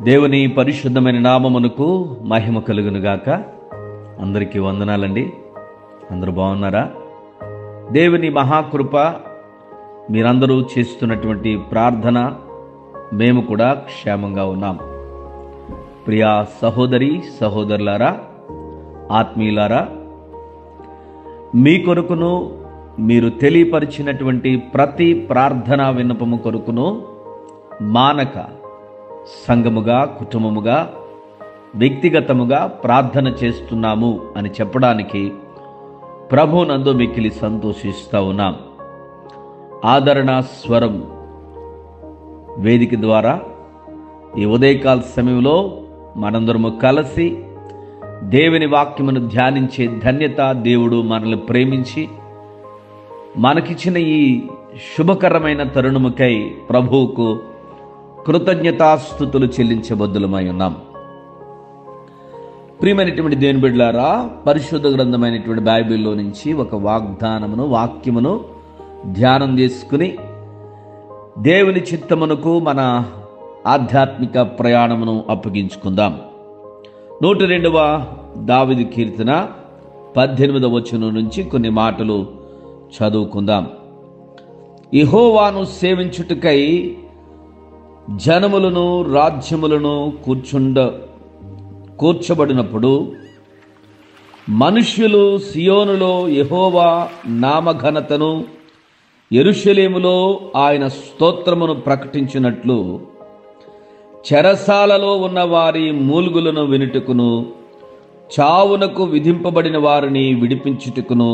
దేవుని పరిశుద్ధమైన నామమునకు మహిమ కలుగునుగాక. అందరికీ వందనాలండి. అందరూ బాగున్నారా? దేవుని మహాకృప, మీరందరూ చేస్తున్నటువంటి ప్రార్థన మేము కూడా క్షేమంగా ఉన్నాం. ప్రియా సహోదరి సహోదరులారా, ఆత్మీయులారా, మీ కొరకును మీరు తెలియపరిచినటువంటి ప్రతి ప్రార్థనా విన్నపము కొరకును మానక సంఘముగా, కుటుంబముగా, వ్యక్తిగతముగా ప్రార్థన చేస్తున్నాము అని చెప్పడానికి ప్రభునందు మిక్కిలి సంతోషిస్తూ ఉన్నాం. ఆదరణ స్వరం వేదిక ద్వారా ఈ ఉదయకాల సమయంలో మనందరము కలిసి దేవుని వాక్యమును ధ్యానించే ధన్యత దేవుడు మనల్ని ప్రేమించి మనకిచ్చిన ఈ శుభకరమైన తరుణముకై ప్రభువుకు కృతజ్ఞతాస్తుతులు చెల్లించబద్దులమై ఉన్నాం. ప్రియమైనటువంటి దేవుని బిడ్డలారా, పరిశుద్ధ గ్రంథమైనటువంటి బైబిల్లో నుంచి ఒక వాక్యమును ధ్యానం చేసుకుని దేవుని చిత్తమునకు మన ఆధ్యాత్మిక ప్రయాణమును అప్పగించుకుందాం. 102వ దావీదు కీర్తన 18వ వచనం నుంచి కొన్ని మాటలు చదువుకుందాం. యెహోవాను సేవించుటకై జనములను రాజ్యములను కూర్చబడినప్పుడు మనుష్యులు సియోనులో యెహోవా నామఘనతను, యెరూషలేములో ఆయన స్తోత్రమును ప్రకటించినట్లు చెరసాలలో ఉన్న వారి మూల్గులను వినుటకును, చావునకు విధింపబడిన వారిని విడిపించుటకును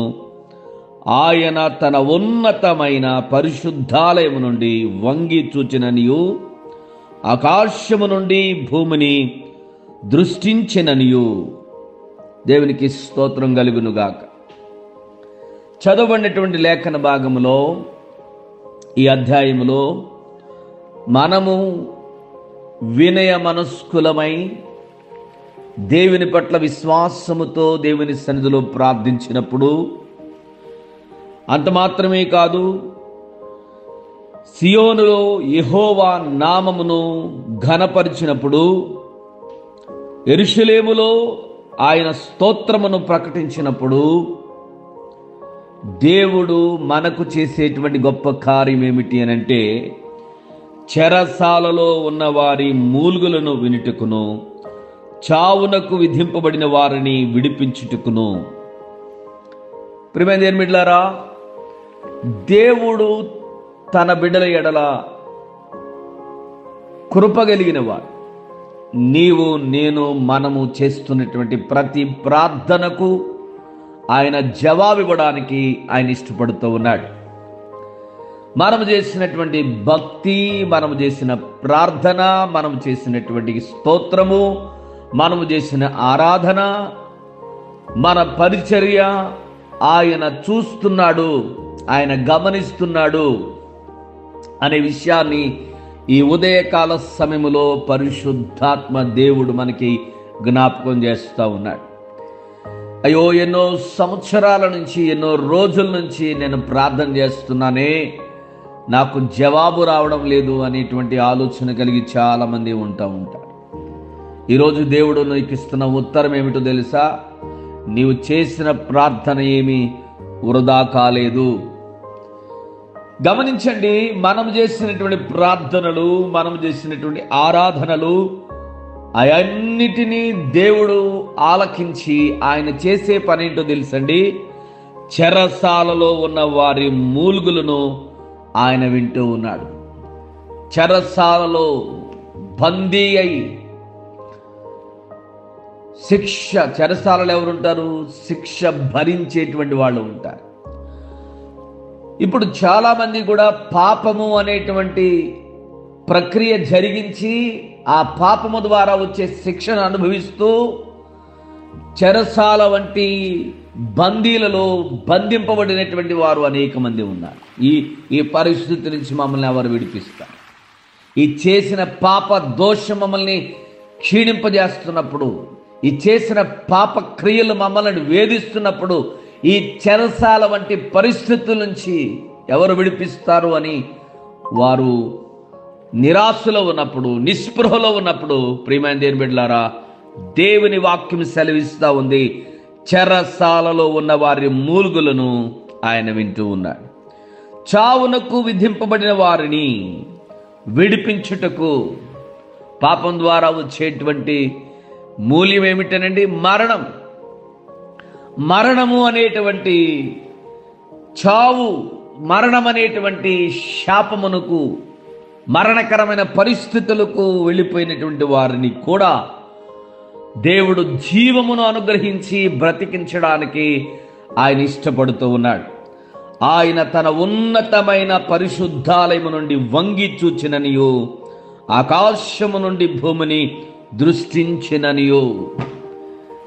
ఆయన తన ఉన్నతమైన పరిశుద్ధాలయము నుండి వంగి చూచిననియు, ఆకాశము నుండి భూమిని దృష్టించిననియు. దేవునికి స్తోత్రం కలుగునుగాక. చదవబడినటువంటి లేఖన భాగములో, ఈ అధ్యాయములో మనము వినయ మనస్కులమై దేవుని పట్ల విశ్వాసముతో దేవుని సన్నిధిలో ప్రార్థించినప్పుడు, అంత మాత్రమే కాదు, సియోనులో యెహోవా నామమును ఘనపరిచినప్పుడు, యెరూషలేములో ఆయన స్తోత్రమును ప్రకటించినప్పుడు దేవుడు మనకు చేసేటువంటి గొప్ప కార్యం ఏమిటి అనంటే, చెరసాలలో ఉన్న వారి మూల్గులను వినుటకును, చావునకు విధింపబడిన వారిని విడిపించుటకును. ప్రియమైన దేవుని బిడ్డలారా, దేవుడు తన బిడ్డల ఎడల కృపగలిగిన వాడు. నీవు నేను మనము చేస్తున్నటువంటి ప్రతి ప్రార్థనకు ఆయన జవాబు ఇవ్వడానికి ఆయన ఇష్టపడుతూ ఉన్నాడు. మనము చేసినటువంటి భక్తి, మనము చేసిన ప్రార్థన, మనము చేసినటువంటి స్తోత్రము, మనము చేసిన ఆరాధన, మన పరిచర్య ఆయన చూస్తున్నాడు, ఆయన గమనిస్తున్నాడు అనే విషయాన్ని ఈ ఉదయకాల సమయంలో పరిశుద్ధాత్మ దేవుడు మనకి జ్ఞాపకం చేస్తూ ఉన్నాడు. అయ్యో, ఎన్నో సంవత్సరాల నుంచి, ఎన్నో రోజుల నుంచి నేను ప్రార్థన చేస్తున్నానే, నాకు జవాబు రావడం లేదు అనేటువంటి ఆలోచన కలిగి చాలామంది ఉంటూ ఉంటారు. ఈరోజు దేవుడు నీకు ఇస్తున్న ఉత్తరం ఏమిటో తెలుసా? నీవు చేసిన ప్రార్థన ఏమీ వృధా కాలేదు. గమనించండి, మనం చేసినటువంటి ప్రార్థనలు, మనం చేసినటువంటి ఆరాధనలు అవన్నిటినీ దేవుడు ఆలకించి ఆయన చేసే పని ఏంటో తెలుసండి? చెరసాలలో ఉన్న వారి మూల్గులను ఆయన వింటూ ఉన్నాడు. చెరసాలలో బందీ అయి చెరసాలలో ఎవరుంటారు? శిక్ష భరించేటువంటి వాళ్ళు ఉంటారు. ఇప్పుడు చాలామంది కూడా పాపము అనేటువంటి ప్రక్రియ జరిగించి ఆ పాపము ద్వారా వచ్చే శిక్షను అనుభవిస్తూ చెరసాల వంటి బందీలలో బంధింపబడినటువంటి వారు అనేక మంది ఉన్నారు. ఈ పరిస్థితి నుంచి మమ్మల్ని ఎవరు విడిపిస్తారు? ఈ చేసిన పాప దోషం మమ్మల్ని క్షీణింపజేస్తున్నప్పుడు, ఈ చేసిన పాప క్రియలు మమ్మల్ని వేధిస్తున్నప్పుడు, ఈ చెరసాల వంటి పరిస్థితుల నుంచి ఎవరు విడిపిస్తారు అని వారు నిరాశలో ఉన్నప్పుడు, నిస్పృహలో ఉన్నప్పుడు, ప్రియమైన దేవుని బిడ్డలారా, దేవుని వాక్యం సెలవిస్తూ ఉంది, చెరసాలలో ఉన్న వారి మూలుగులను ఆయన వింటూ ఉన్నాడు. చావునకు విధింపబడిన వారిని విడిపించుటకు, పాపం ద్వారా వచ్చేటువంటి మూల్యం ఏమిటనండి? మరణం. మరణము అనేటువంటి చావు, మరణం అనేటువంటి శాపమునకు, మరణకరమైన పరిస్థితులకు వెళ్ళిపోయినటువంటి వారిని కూడా దేవుడు జీవమును అనుగ్రహించి బ్రతికించడానికి ఆయన ఇష్టపడుతూ ఉన్నాడు. ఆయన తన ఉన్నతమైన పరిశుద్ధాలయము నుండి వంగి చూచిననియో, ఆకాశము నుండి భూమిని దృష్టించిననియో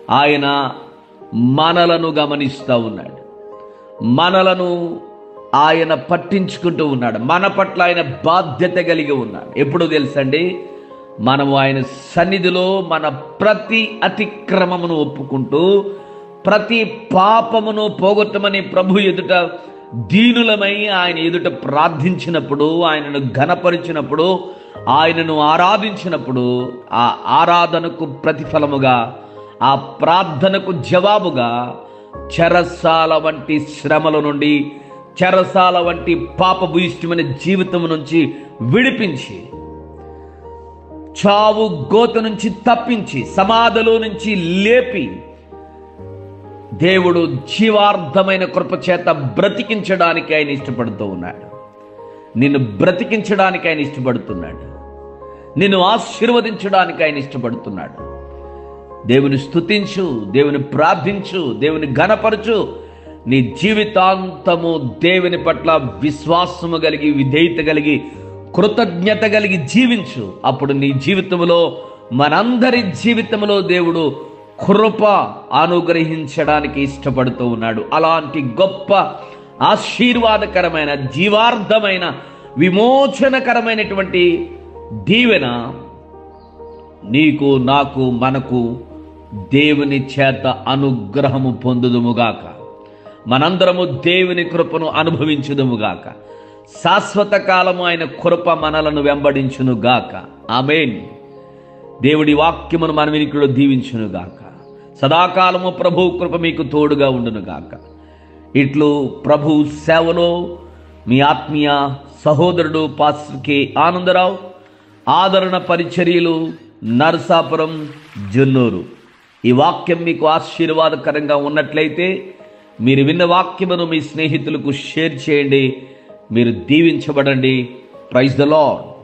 ఆయన మనలను గమనిస్తూ ఉన్నాడు. మనలను ఆయన పట్టించుకుంటూ ఉన్నాడు. మన పట్ల ఆయన బాధ్యత కలిగి ఉన్నాడు. ఎప్పుడు తెలుసండి? మనము ఆయన సన్నిధిలో మన ప్రతి అతిక్రమమును ఒప్పుకుంటూ, ప్రతి పాపమును పోగొట్టమని ప్రభు ఎదుట దీనులమై ఆయన ఎదుట ప్రార్థించినప్పుడు, ఆయనను ఘనపరిచినప్పుడు, ఆయనను ఆరాధించినప్పుడు, ఆ ఆరాధనకు ప్రతిఫలముగా, ఆ ప్రార్థనకు జవాబుగా చెరసాల వంటి శ్రమల నుండి, చెరసాల వంటి పాపభూయిష్టమైన జీవితం నుంచి విడిపించి, చావు గోత నుంచి తప్పించి, సమాధిలో నుంచి లేపి, దేవుడు జీవార్థమైన కృపచేత బ్రతికించడానికి ఆయన ఇష్టపడుతూ ఉన్నాడు. నిన్ను బ్రతికించడానికి ఆయన ఇష్టపడుతున్నాడు. నిన్ను ఆశీర్వదించడానికి ఆయన ఇష్టపడుతున్నాడు. దేవుని స్తుతించు, దేవుని ప్రార్థించు, దేవుని ఘనపరచు. నీ జీవితాంతము దేవుని పట్ల విశ్వాసము కలిగి, విధేయత కలిగి, కృతజ్ఞత కలిగి జీవించు. అప్పుడు నీ జీవితంలో, మనందరి జీవితంలో దేవుడు కృప అనుగ్రహించడానికి ఇష్టపడుతూ ఉన్నాడు. అలాంటి గొప్ప ఆశీర్వాదకరమైన, జీవార్థమైన, విమోచనకరమైనటువంటి దీవెన నీకు, నాకు, మనకు దేవుని చేత అనుగ్రహము పొందుదుముగాక. మనందరము దేవుని కృపను అనుభవించుదుముగాక. శాశ్వత కాలము ఆయన కృప మనలను వెంబడించునుగాక. ఆమేన్. దేవుడి వాక్యమును మన వినికిడిలో దీవించునుగాక. సదాకాలము ప్రభు కృప మీకు తోడుగా ఉండునుగాక. ఇట్లు ప్రభు సేవలో మీ ఆత్మీయ సహోదరుడు పాస్టర్ కె ఆనందరావు, ఆదరణ పరిచర్యలు, నరసాపురం, జున్నూరు. ఈ వాక్యం మీకు ఆశీర్వాదకరంగా ఉన్నట్లయితే మీరు విన్న వాక్యమును మీ స్నేహితులకు షేర్ చేయండి. మీరు దీవించబడండి. Praise the lord.